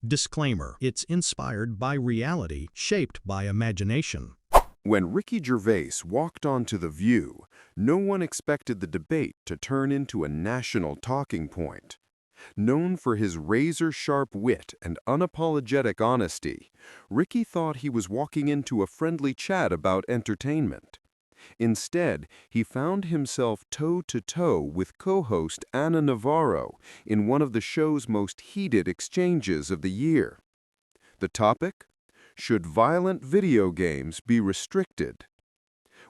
Disclaimer: it's inspired by reality, shaped by imagination. When Ricky Gervais walked onto The View, no one expected the debate to turn into a national talking point. Known for his razor-sharp wit and unapologetic honesty, Ricky thought he was walking into a friendly chat about entertainment. Instead, he found himself toe-to-toe with co-host Ana Navarro in one of the show's most heated exchanges of the year. The topic? Should violent video games be restricted?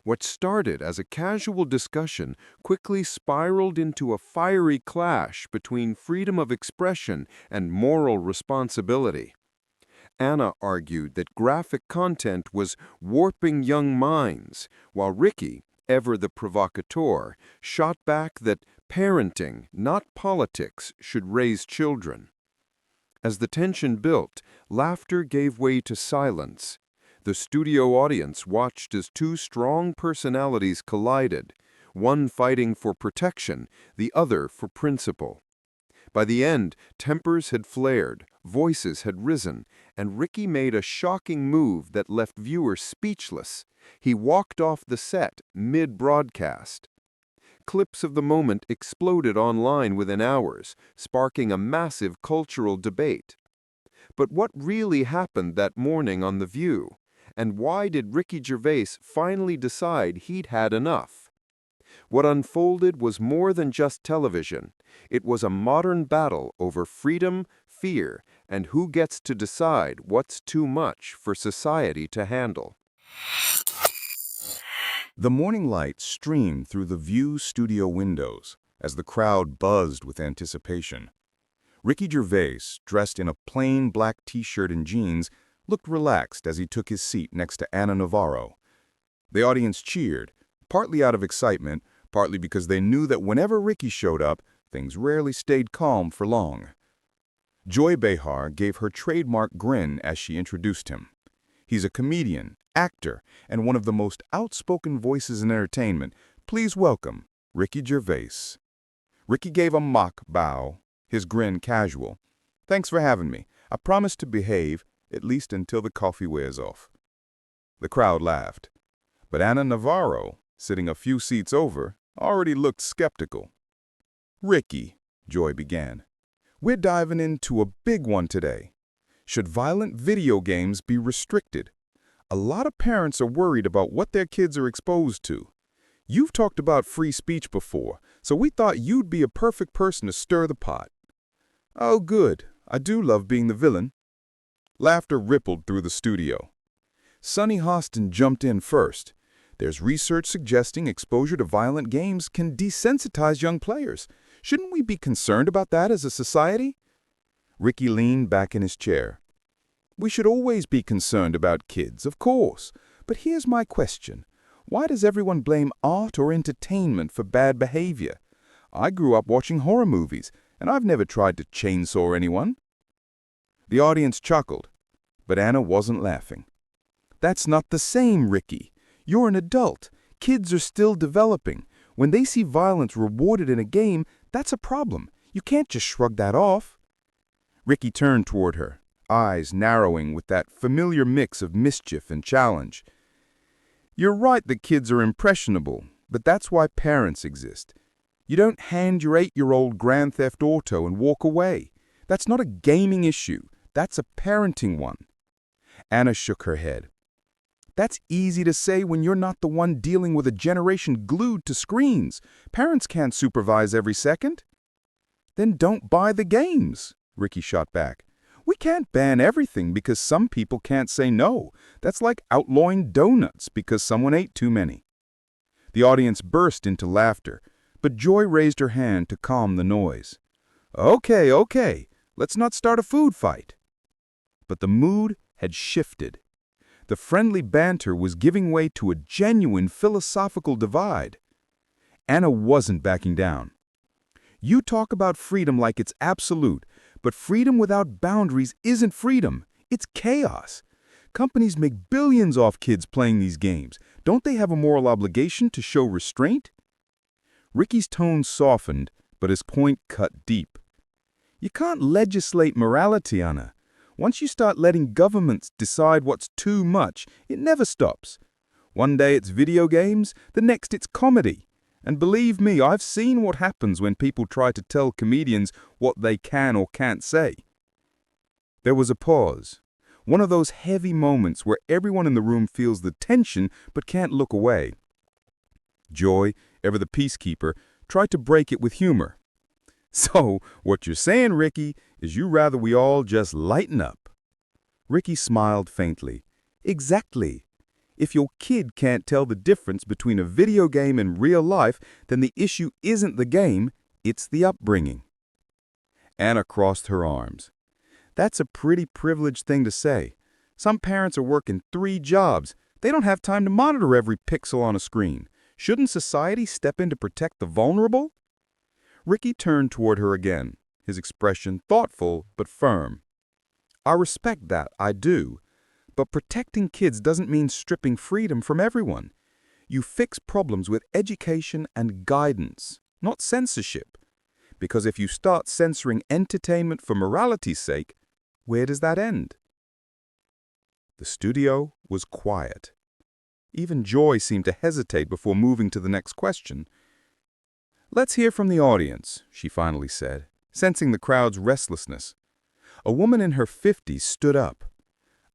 What started as a casual discussion quickly spiraled into a fiery clash between freedom of expression and moral responsibility. Anna argued that graphic content was warping young minds, while Ricky, ever the provocateur, shot back that parenting, not politics, should raise children. As the tension built, laughter gave way to silence. The studio audience watched as two strong personalities collided, one fighting for protection, the other for principle. By the end, tempers had flared, voices had risen, and Ricky made a shocking move that left viewers speechless. He walked off the set mid-broadcast. Clips of the moment exploded online within hours, sparking a massive cultural debate. But what really happened that morning on The View? And why did Ricky Gervais finally decide he'd had enough? What unfolded was more than just television. It was a modern battle over freedom, fear, and who gets to decide what's too much for society to handle. The morning light streamed through the View studio windows as the crowd buzzed with anticipation. Ricky Gervais, dressed in a plain black t-shirt and jeans, looked relaxed as he took his seat next to Ana Navarro. The audience cheered, partly out of excitement, partly because they knew that whenever Ricky showed up, things rarely stayed calm for long. Joy Behar gave her trademark grin as she introduced him. He's a comedian, actor, and one of the most outspoken voices in entertainment. Please welcome Ricky Gervais. Ricky gave a mock bow, his grin casual. Thanks for having me. I promise to behave, at least until the coffee wears off. The crowd laughed, but Ana Navarro, sitting a few seats over, already looked skeptical. Ricky, Joy began, we're diving into a big one today. Should violent video games be restricted? A lot of parents are worried about what their kids are exposed to. You've talked about free speech before, so we thought you'd be a perfect person to stir the pot. Oh, good. I do love being the villain. Laughter rippled through the studio. Sunny Hostin jumped in first. There's research suggesting exposure to violent games can desensitize young players. Shouldn't we be concerned about that as a society? Ricky leaned back in his chair. We should always be concerned about kids, of course. But here's my question. Why does everyone blame art or entertainment for bad behavior? I grew up watching horror movies, and I've never tried to chainsaw anyone. The audience chuckled, but Anna wasn't laughing. That's not the same, Ricky. You're an adult. Kids are still developing. When they see violence rewarded in a game, that's a problem. You can't just shrug that off. Ricky turned toward her, eyes narrowing with that familiar mix of mischief and challenge. You're right that kids are impressionable, but that's why parents exist. You don't hand your 8-year-old Grand Theft Auto and walk away. That's not a gaming issue. That's a parenting one. Anna shook her head. That's easy to say when you're not the one dealing with a generation glued to screens. Parents can't supervise every second. Then don't buy the games, Ricky shot back. We can't ban everything because some people can't say no. That's like outlawing donuts because someone ate too many. The audience burst into laughter, but Joy raised her hand to calm the noise. Okay, let's not start a food fight. But the mood had shifted. The friendly banter was giving way to a genuine philosophical divide. Anna wasn't backing down. You talk about freedom like it's absolute, but freedom without boundaries isn't freedom. It's chaos. Companies make billions off kids playing these games. Don't they have a moral obligation to show restraint? Ricky's tone softened, but his point cut deep. You can't legislate morality, Anna. Once you start letting governments decide what's too much, it never stops. One day it's video games, the next it's comedy. And believe me, I've seen what happens when people try to tell comedians what they can or can't say. There was a pause. One of those heavy moments where everyone in the room feels the tension but can't look away. Joy, ever the peacekeeper, tried to break it with humor. "So, what you're saying, Ricky, is you rather we all just lighten up." Ricky smiled faintly. "Exactly. If your kid can't tell the difference between a video game and real life, then the issue isn't the game, it's the upbringing." Anna crossed her arms. "That's a pretty privileged thing to say. Some parents are working 3 jobs. They don't have time to monitor every pixel on a screen. Shouldn't society step in to protect the vulnerable?" Ricky turned toward her again, his expression thoughtful but firm. "I respect that, I do. But protecting kids doesn't mean stripping freedom from everyone. You fix problems with education and guidance, not censorship. Because if you start censoring entertainment for morality's sake, where does that end?" The studio was quiet. Even Joy seemed to hesitate before moving to the next question. "Let's hear from the audience," she finally said, sensing the crowd's restlessness. A woman in her 50s stood up.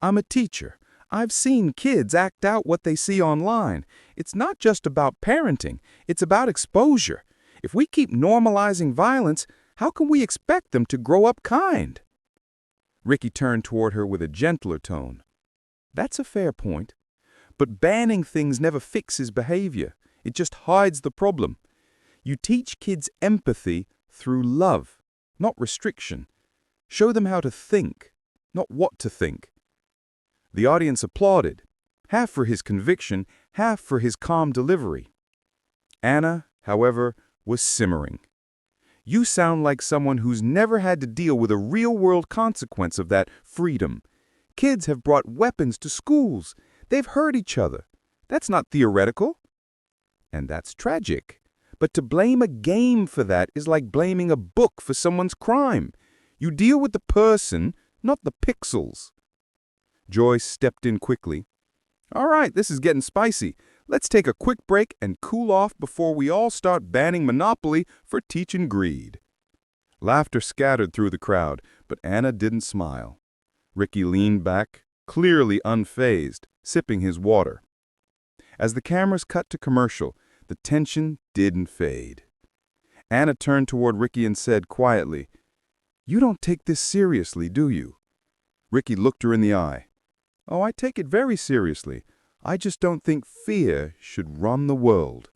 "I'm a teacher. I've seen kids act out what they see online. It's not just about parenting, it's about exposure. If we keep normalizing violence, how can we expect them to grow up kind?" Ricky turned toward her with a gentler tone. "That's a fair point. But banning things never fixes behavior. It just hides the problem. You teach kids empathy through love, not restriction. Show them how to think, not what to think." The audience applauded, half for his conviction, half for his calm delivery. Anna, however, was simmering. "You sound like someone who's never had to deal with a real-world consequence of that freedom. Kids have brought weapons to schools. They've hurt each other. That's not theoretical." "And that's tragic. But to blame a game for that is like blaming a book for someone's crime. You deal with the person, not the pixels." Joyce stepped in quickly. "All right, this is getting spicy. Let's take a quick break and cool off before we all start banning Monopoly for teaching greed." Laughter scattered through the crowd, but Anna didn't smile. Ricky leaned back, clearly unfazed, sipping his water. As the cameras cut to commercial, the tension didn't fade. Anna turned toward Ricky and said quietly, "You don't take this seriously, do you?" Ricky looked her in the eye. "Oh, I take it very seriously. I just don't think fear should run the world."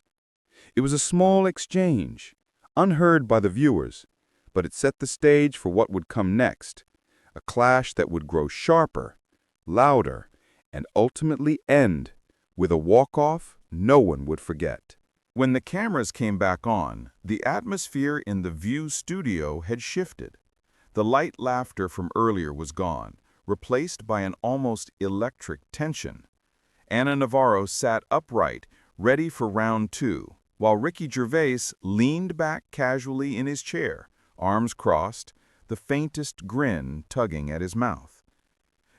It was a small exchange, unheard by the viewers, but it set the stage for what would come next, a clash that would grow sharper, louder, and ultimately end with a walk-off no one would forget. When the cameras came back on, the atmosphere in the View studio had shifted. The light laughter from earlier was gone, replaced by an almost electric tension. Ana Navarro sat upright, ready for round 2, while Ricky Gervais leaned back casually in his chair, arms crossed, the faintest grin tugging at his mouth.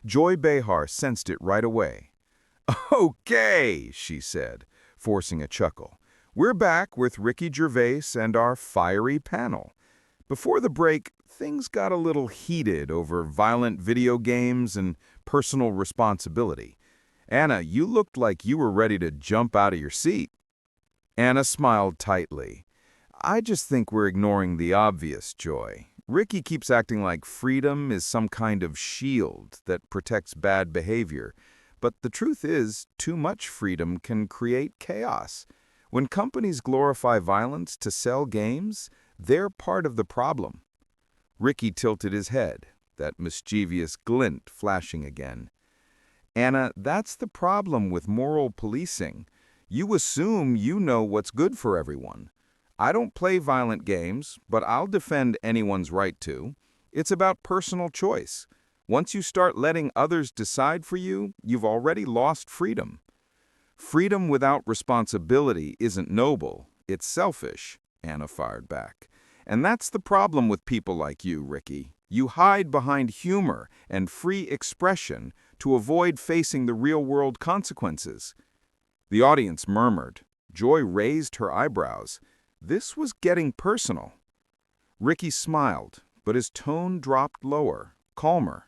Joy Behar sensed it right away. "Okay," she said, forcing a chuckle. "We're back with Ricky Gervais and our fiery panel. Before the break, things got a little heated over violent video games and personal responsibility. Anna, you looked like you were ready to jump out of your seat." Anna smiled tightly. "I just think we're ignoring the obvious, Joy. Ricky keeps acting like freedom is some kind of shield that protects bad behavior. But the truth is, too much freedom can create chaos. When companies glorify violence to sell games, they're part of the problem." Ricky tilted his head, that mischievous glint flashing again. "Anna, that's the problem with moral policing. You assume you know what's good for everyone. I don't play violent games, but I'll defend anyone's right to. It's about personal choice. Once you start letting others decide for you, you've already lost freedom." "Freedom without responsibility isn't noble, it's selfish," Anna fired back. "And that's the problem with people like you, Ricky. You hide behind humor and free expression to avoid facing the real-world consequences. The audience murmured. Joy raised her eyebrows. This was getting personal. Ricky smiled, but his tone dropped lower, calmer.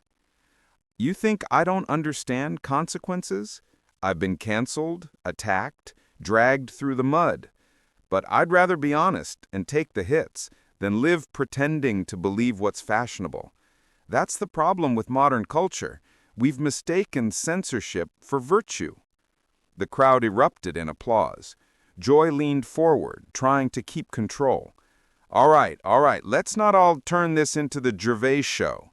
You think I don't understand consequences? I've been canceled, attacked, dragged through the mud. But I'd rather be honest and take the hits than live pretending to believe what's fashionable. That's the problem with modern culture. We've mistaken censorship for virtue. The crowd erupted in applause. Joy leaned forward, trying to keep control. All right, let's not all turn this into the Gervais show.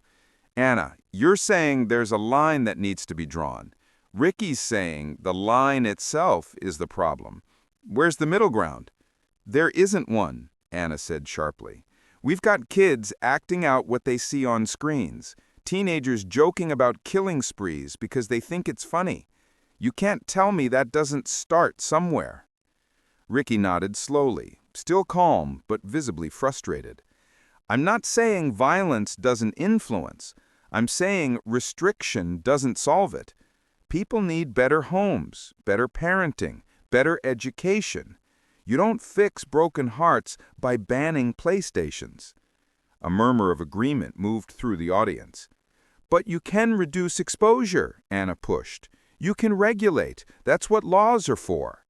Anna, you're saying there's a line that needs to be drawn. Ricky's saying the line itself is the problem. Where's the middle ground? There isn't one, Anna said sharply. We've got kids acting out what they see on screens, teenagers joking about killing sprees because they think it's funny. You can't tell me that doesn't start somewhere. Ricky nodded slowly, still calm but visibly frustrated. I'm not saying violence doesn't influence. I'm saying restriction doesn't solve it. People need better homes, better parenting, better education. You don't fix broken hearts by banning PlayStations. A murmur of agreement moved through the audience. But you can reduce exposure, Anna pushed. You can regulate. That's what laws are for.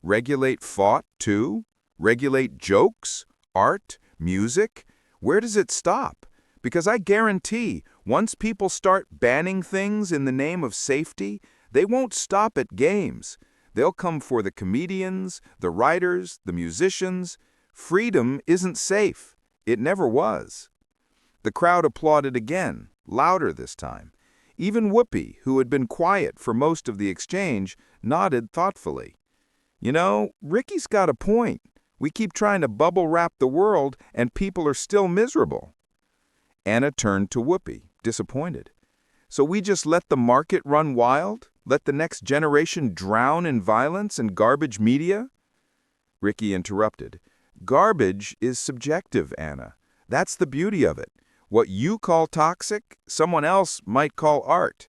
Regulate thought, too? Regulate jokes, art, music? Where does it stop? Because I guarantee, once people start banning things in the name of safety, they won't stop at games. They'll come for the comedians, the writers, the musicians. Freedom isn't safe. It never was. The crowd applauded again, louder this time. Even Whoopi, who had been quiet for most of the exchange, nodded thoughtfully. You know, Ricky's got a point. We keep trying to bubble wrap the world, and people are still miserable. Anna turned to Whoopi, disappointed. So we just let the market run wild? Let the next generation drown in violence and garbage media? Ricky interrupted. Garbage is subjective, Anna. That's the beauty of it. What you call toxic, someone else might call art.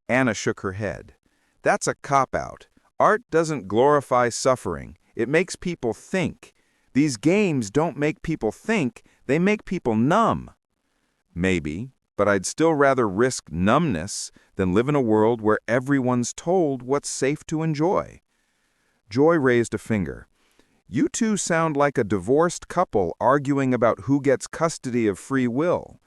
Anna shook her head. That's a cop-out. Art doesn't glorify suffering. It makes people think. These games don't make people think, they make people numb. Maybe, but I'd still rather risk numbness than live in a world where everyone's told what's safe to enjoy. Joy raised a finger. You two sound like a divorced couple arguing about who gets custody of free will.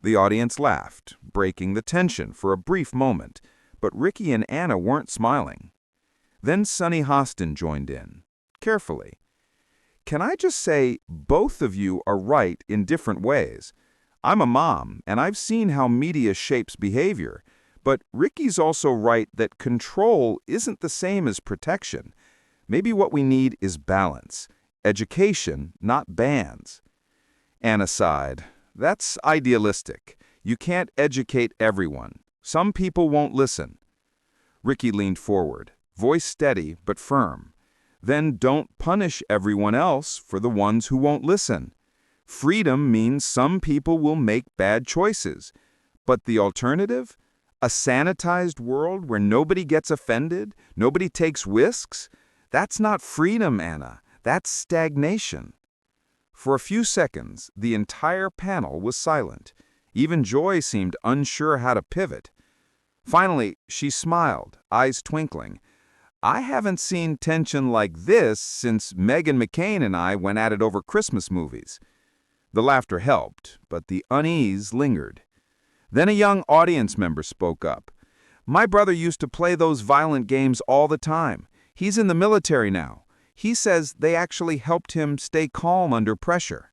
The audience laughed, breaking the tension for a brief moment, but Ricky and Anna weren't smiling. Then Sunny Hostin joined in, carefully. Can I just say, both of you are right in different ways. I'm a mom, and I've seen how media shapes behavior, but Ricky's also right that control isn't the same as protection. Maybe what we need is balance, education, not bans. Anna sighed. That's idealistic. You can't educate everyone. Some people won't listen. Ricky leaned forward, voice steady but firm. Then don't punish everyone else for the ones who won't listen. Freedom means some people will make bad choices. But the alternative? A sanitized world where nobody gets offended, nobody takes risks? That's not freedom, Anna. That's stagnation. For a few seconds, the entire panel was silent. Even Joy seemed unsure how to pivot. Finally, she smiled, eyes twinkling. I haven't seen tension like this since Meghan McCain and I went at it over Christmas movies. The laughter helped, but the unease lingered. Then a young audience member spoke up. My brother used to play those violent games all the time. He's in the military now. He says they actually helped him stay calm under pressure.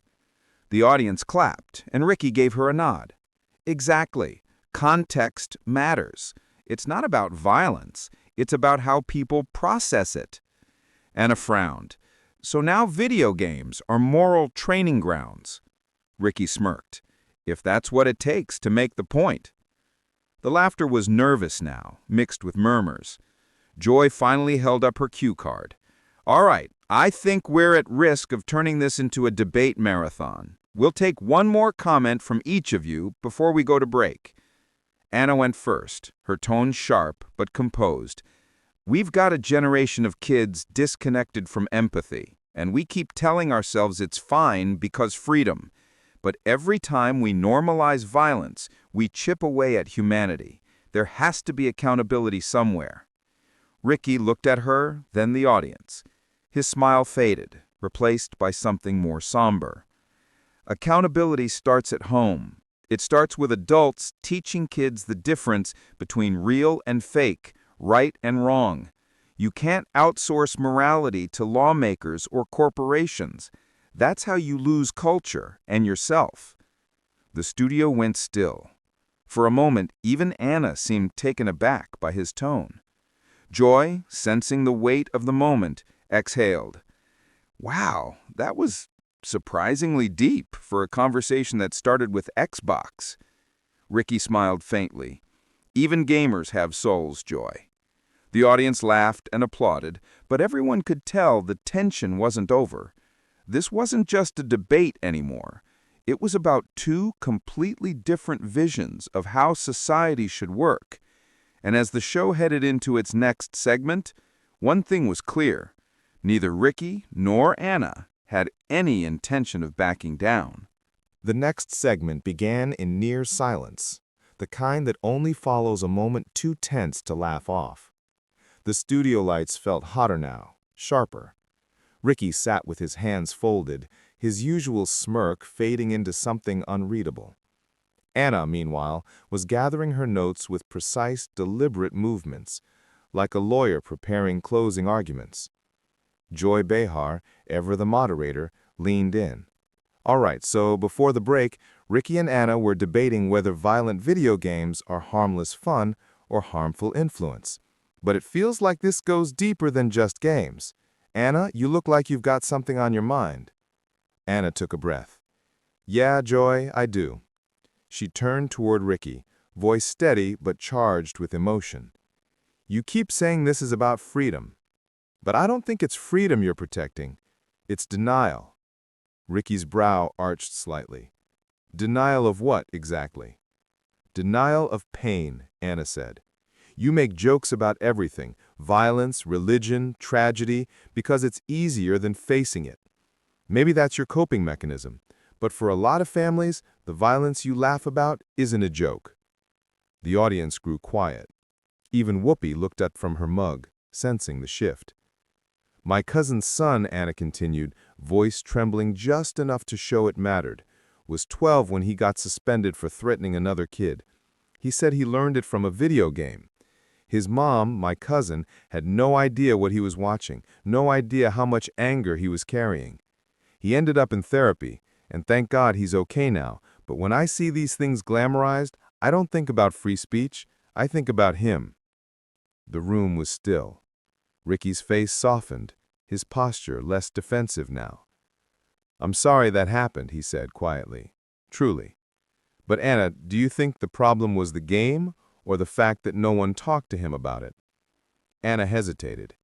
The audience clapped, and Ricky gave her a nod. Exactly. Context matters. It's not about violence. It's about how people process it. Anna frowned. So now video games are moral training grounds. Ricky smirked. If that's what it takes to make the point. The laughter was nervous now, mixed with murmurs. Joy finally held up her cue card. All right, I think we're at risk of turning this into a debate marathon. We'll take one more comment from each of you before we go to break. Anna went first, her tone sharp but composed. We've got a generation of kids disconnected from empathy, and we keep telling ourselves it's fine because freedom. But every time we normalize violence, we chip away at humanity. There has to be accountability somewhere. Ricky looked at her, then the audience. His smile faded, replaced by something more somber. Accountability starts at home. It starts with adults teaching kids the difference between real and fake, right and wrong. You can't outsource morality to lawmakers or corporations. That's how you lose culture and yourself. The studio went still. For a moment, even Anna seemed taken aback by his tone. Joy, sensing the weight of the moment, exhaled. Wow, that was surprisingly deep for a conversation that started with Xbox. Ricky smiled faintly. Even gamers have souls, Joy. The audience laughed and applauded, but everyone could tell the tension wasn't over. This wasn't just a debate anymore. It was about two completely different visions of how society should work. And as the show headed into its next segment, one thing was clear. Neither Ricky nor Anna had any intention of backing down. The next segment began in near silence, the kind that only follows a moment too tense to laugh off. The studio lights felt hotter now, sharper. Ricky sat with his hands folded, his usual smirk fading into something unreadable. Anna, meanwhile, was gathering her notes with precise, deliberate movements, like a lawyer preparing closing arguments. Joy Behar, ever the moderator, leaned in. All right, so before the break, Ricky and Anna were debating whether violent video games are harmless fun or harmful influence. But it feels like this goes deeper than just games. Anna, you look like you've got something on your mind. Anna took a breath. Yeah, Joy, I do. She turned toward Ricky, voice steady but charged with emotion. You keep saying this is about freedom. But I don't think it's freedom you're protecting. It's denial. Ricky's brow arched slightly. Denial of what, exactly? Denial of pain, Anna said. You make jokes about everything, violence, religion, tragedy, because it's easier than facing it. Maybe that's your coping mechanism, but for a lot of families, the violence you laugh about isn't a joke. The audience grew quiet. Even Whoopi looked up from her mug, sensing the shift. My cousin's son, Anna continued, voice trembling just enough to show it mattered, was 12 when he got suspended for threatening another kid. He said he learned it from a video game. His mom, my cousin, had no idea what he was watching, no idea how much anger he was carrying. He ended up in therapy, and thank God he's okay now, but when I see these things glamorized, I don't think about free speech, I think about him. The room was still. Ricky's face softened, his posture less defensive now. I'm sorry that happened, he said quietly. Truly. But Anna, do you think the problem was the game or the fact that no one talked to him about it? Anna hesitated.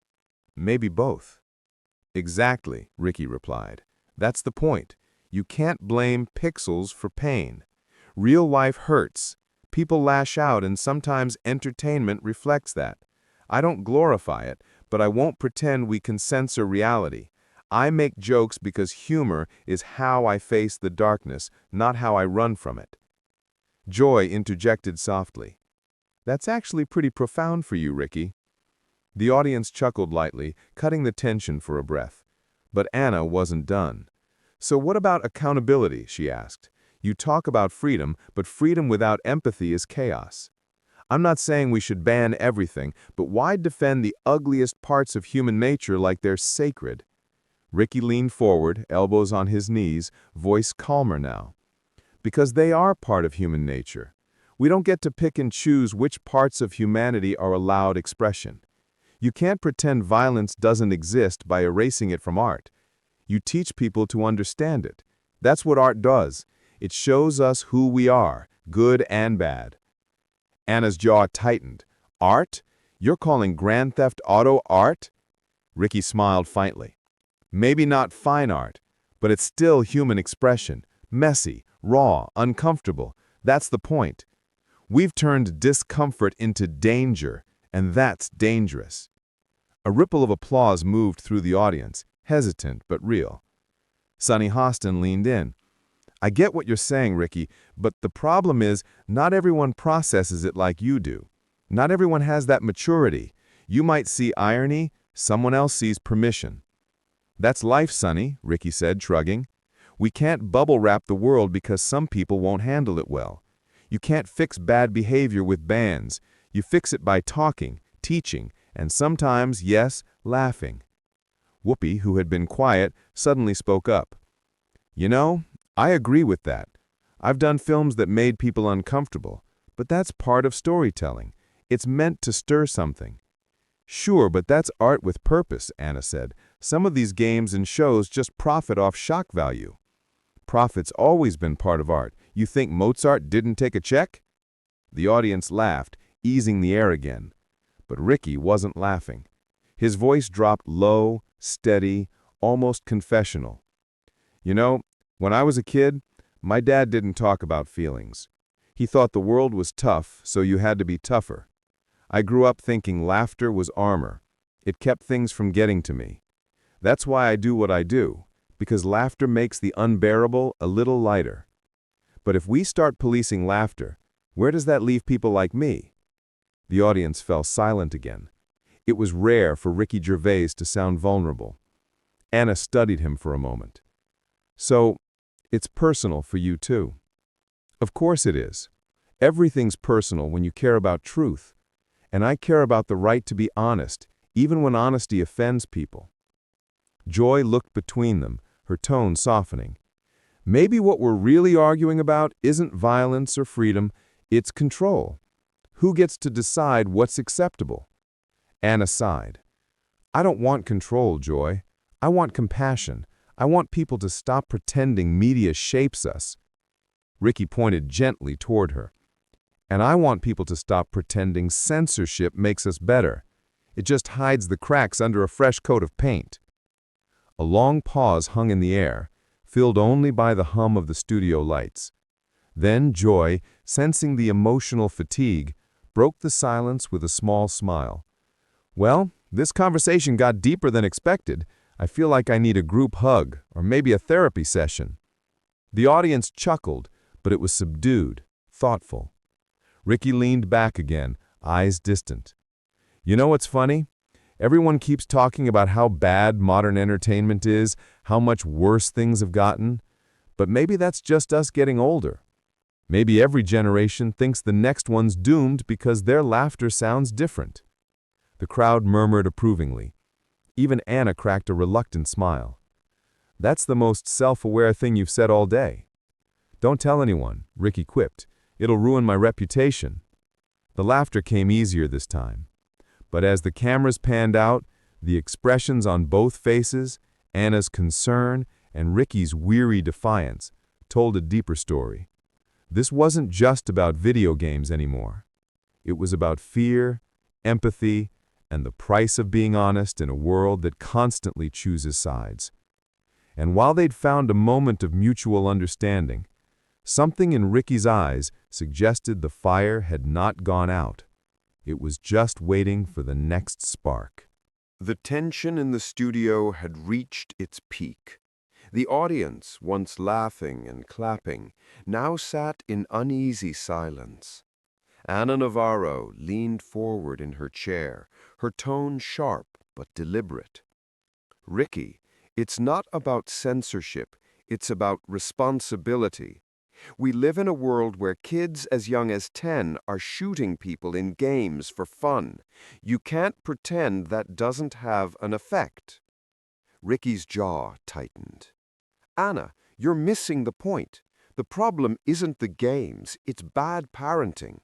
Maybe both. Exactly, Ricky replied. That's the point. You can't blame pixels for pain. Real life hurts. People lash out and sometimes entertainment reflects that. I don't glorify it, but I won't pretend we can censor reality. I make jokes because humor is how I face the darkness, not how I run from it. Joy interjected softly. That's actually pretty profound for you, Ricky. The audience chuckled lightly, cutting the tension for a breath. But Anna wasn't done. So what about accountability, she asked. You talk about freedom, but freedom without empathy is chaos. I'm not saying we should ban everything, but why defend the ugliest parts of human nature like they're sacred? Ricky leaned forward, elbows on his knees, voice calmer now. Because they are part of human nature. We don't get to pick and choose which parts of humanity are allowed expression. You can't pretend violence doesn't exist by erasing it from art. You teach people to understand it. That's what art does. It shows us who we are, good and bad. Anna's jaw tightened. Art? You're calling Grand Theft Auto art? Ricky smiled faintly. Maybe not fine art, but it's still human expression, Messy, raw, uncomfortable. That's the point. We've turned discomfort into danger, and that's dangerous. A ripple of applause moved through the audience, hesitant but real. Sunny Hostin leaned in. I get what you're saying, Ricky, but the problem is not everyone processes it like you do. Not everyone has that maturity. You might see irony, someone else sees permission. That's life, Sunny, Ricky said, shrugging. We can't bubble wrap the world because some people won't handle it well. You can't fix bad behavior with bans. You fix it by talking, teaching, and sometimes, yes, laughing. Whoopi, who had been quiet, suddenly spoke up. You know, I agree with that. I've done films that made people uncomfortable, but that's part of storytelling. It's meant to stir something. Sure, but that's art with purpose, Anna said. Some of these games and shows just profit off shock value. Profit's always been part of art. You think Mozart didn't take a check? The audience laughed, easing the air again. But Ricky wasn't laughing. His voice dropped low, steady, almost confessional. You know, when I was a kid, my dad didn't talk about feelings. He thought the world was tough, so you had to be tougher. I grew up thinking laughter was armor. It kept things from getting to me. That's why I do what I do, because laughter makes the unbearable a little lighter. But if we start policing laughter, where does that leave people like me? The audience fell silent again. It was rare for Ricky Gervais to sound vulnerable. Anna studied him for a moment. So, it's personal for you too. Of course it is. Everything's personal when you care about truth. And I care about the right to be honest, even when honesty offends people. Joy looked between them, her tone softening. Maybe what we're really arguing about isn't violence or freedom, it's control. Who gets to decide what's acceptable? Anna sighed. I don't want control, Joy. I want compassion. I want people to stop pretending media shapes us. Ricky pointed gently toward her. And I want people to stop pretending censorship makes us better. It just hides the cracks under a fresh coat of paint. A long pause hung in the air, filled only by the hum of the studio lights. Then Joy, sensing the emotional fatigue, broke the silence with a small smile. Well, this conversation got deeper than expected. I feel like I need a group hug, or maybe a therapy session. The audience chuckled, but it was subdued, thoughtful. Ricky leaned back again, eyes distant. You know what's funny? Everyone keeps talking about how bad modern entertainment is, how much worse things have gotten. But maybe that's just us getting older. Maybe every generation thinks the next one's doomed because their laughter sounds different. The crowd murmured approvingly. Even Anna cracked a reluctant smile. That's the most self-aware thing you've said all day. Don't tell anyone, Ricky quipped. It'll ruin my reputation. The laughter came easier this time. But as the cameras panned out, the expressions on both faces, Anna's concern and Ricky's weary defiance, told a deeper story. This wasn't just about video games anymore. It was about fear, empathy, and the price of being honest in a world that constantly chooses sides. And while they'd found a moment of mutual understanding, something in Ricky's eyes suggested the fire had not gone out. It was just waiting for the next spark. The tension in the studio had reached its peak. The audience, once laughing and clapping, now sat in uneasy silence. Anna Navarro leaned forward in her chair, her tone sharp but deliberate. Ricky, it's not about censorship, it's about responsibility. We live in a world where kids as young as 10 are shooting people in games for fun. You can't pretend that doesn't have an effect. Ricky's jaw tightened. Anna, you're missing the point. The problem isn't the games, it's bad parenting.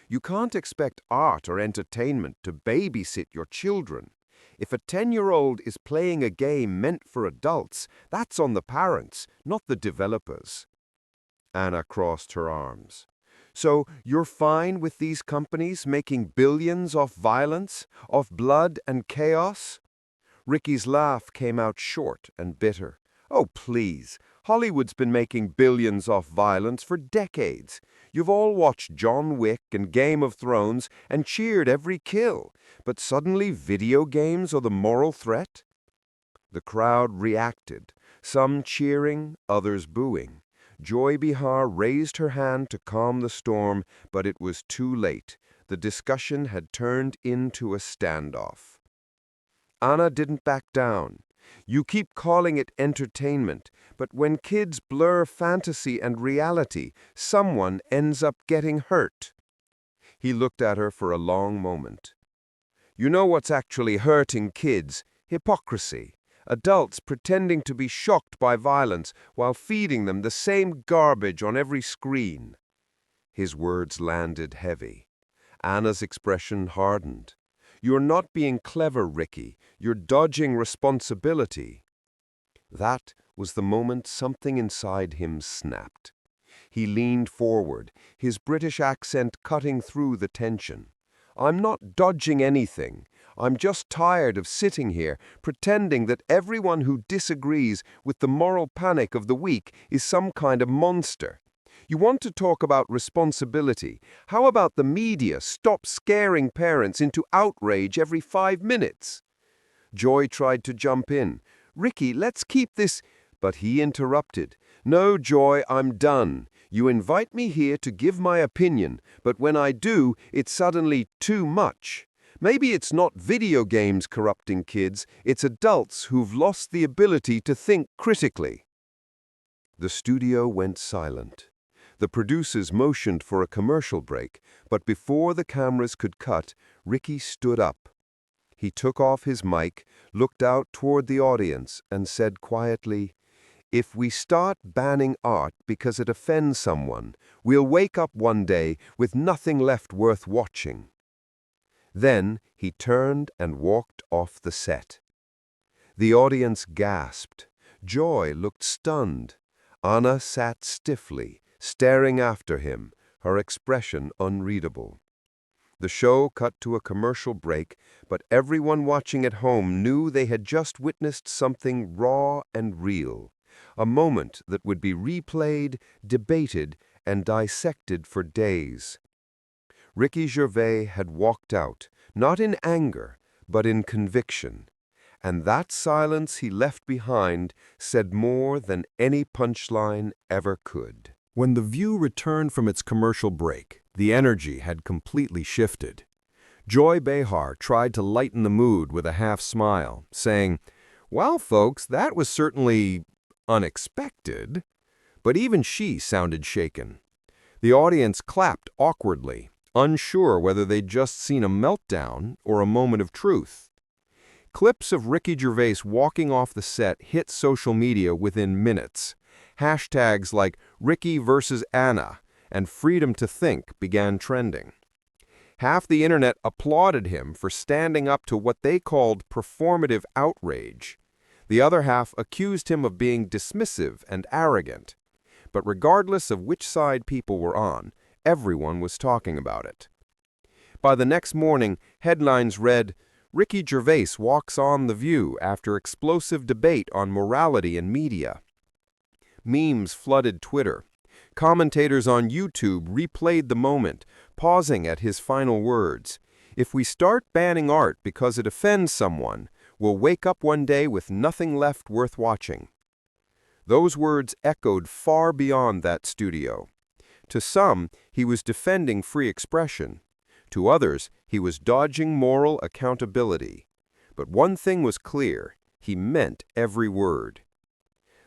You can't expect art or entertainment to babysit your children. If a 10-year-old is playing a game meant for adults, that's on the parents, not the developers. Anna crossed her arms. So you're fine with these companies making billions off violence, off blood and chaos? Ricky's laugh came out short and bitter. Oh, please, Hollywood's been making billions off violence for decades. You've all watched John Wick and Game of Thrones and cheered every kill, but suddenly video games are the moral threat? The crowd reacted, some cheering, others booing. Joy Behar raised her hand to calm the storm, but it was too late. The discussion had turned into a standoff. Anna didn't back down. You keep calling it entertainment, but when kids blur fantasy and reality, someone ends up getting hurt. He looked at her for a long moment. You know what's actually hurting kids? Hypocrisy. Adults pretending to be shocked by violence while feeding them the same garbage on every screen. His words landed heavy. Anna's expression hardened. You're not being clever, Ricky. You're dodging responsibility. That was the moment something inside him snapped. He leaned forward, his British accent cutting through the tension. I'm not dodging anything. I'm just tired of sitting here pretending that everyone who disagrees with the moral panic of the week is some kind of monster. You want to talk about responsibility? How about the media stop scaring parents into outrage every 5 minutes? Joy tried to jump in. Ricky, let's keep this... But he interrupted. No, Joy, I'm done. You invite me here to give my opinion, but when I do, it's suddenly too much. Maybe it's not video games corrupting kids, it's adults who've lost the ability to think critically. The studio went silent. The producers motioned for a commercial break, but before the cameras could cut, Ricky stood up. He took off his mic, looked out toward the audience, and said quietly, "If we start banning art because it offends someone, we'll wake up one day with nothing left worth watching." Then he turned and walked off the set. The audience gasped. Joy looked stunned. Anna sat stiffly, staring after him, her expression unreadable. The show cut to a commercial break, but everyone watching at home knew they had just witnessed something raw and real, a moment that would be replayed, debated, and dissected for days. Ricky Gervais had walked out, not in anger, but in conviction, and that silence he left behind said more than any punchline ever could. When The View returned from its commercial break, the energy had completely shifted. Joy Behar tried to lighten the mood with a half smile, saying, "Well, folks, that was certainly unexpected." But even she sounded shaken. The audience clapped awkwardly, unsure whether they'd just seen a meltdown or a moment of truth. Clips of Ricky Gervais walking off the set hit social media within minutes. Hashtags like Ricky versus Anna and Freedom to Think began trending. Half the internet applauded him for standing up to what they called performative outrage. The other half accused him of being dismissive and arrogant. But regardless of which side people were on, everyone was talking about it. By the next morning, headlines read, "Ricky Gervais walks on The View after explosive debate on morality and media." Memes flooded Twitter. Commentators on YouTube replayed the moment, pausing at his final words. "If we start banning art because it offends someone, we'll wake up one day with nothing left worth watching." Those words echoed far beyond that studio. To some, he was defending free expression. To others, he was dodging moral accountability. But one thing was clear, he meant every word.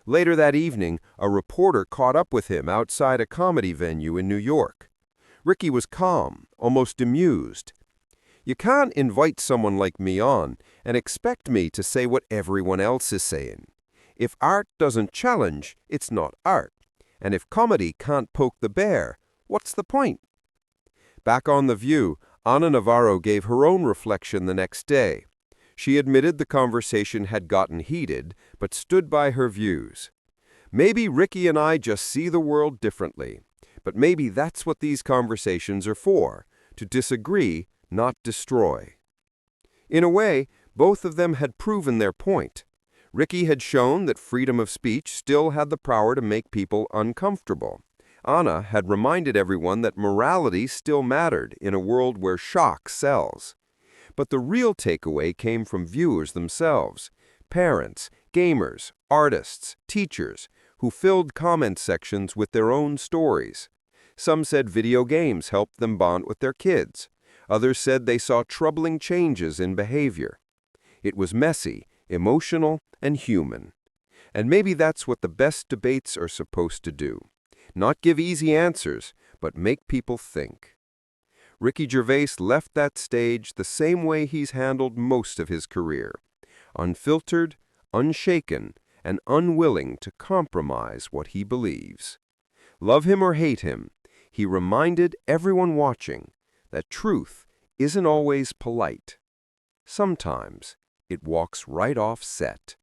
Later that evening, a reporter caught up with him outside a comedy venue in New York. Ricky was calm, almost amused. "You can't invite someone like me on and expect me to say what everyone else is saying. If art doesn't challenge, it's not art. And if comedy can't poke the bear, what's the point?" Back on The View, Ana Navarro gave her own reflection the next day. She admitted the conversation had gotten heated, but stood by her views. "Maybe Ricky and I just see the world differently. But maybe that's what these conversations are for, to disagree, not destroy." In a way, both of them had proven their point. Ricky had shown that freedom of speech still had the power to make people uncomfortable. Anna had reminded everyone that morality still mattered in a world where shock sells. But the real takeaway came from viewers themselves, parents, gamers, artists, teachers, who filled comment sections with their own stories. Some said video games helped them bond with their kids. Others said they saw troubling changes in behavior. It was messy, emotional, and human. And maybe that's what the best debates are supposed to do. Not give easy answers, but make people think. Ricky Gervais left that stage the same way he's handled most of his career. Unfiltered, unshaken, and unwilling to compromise what he believes. Love him or hate him, he reminded everyone watching that truth isn't always polite. Sometimes it walks right off set.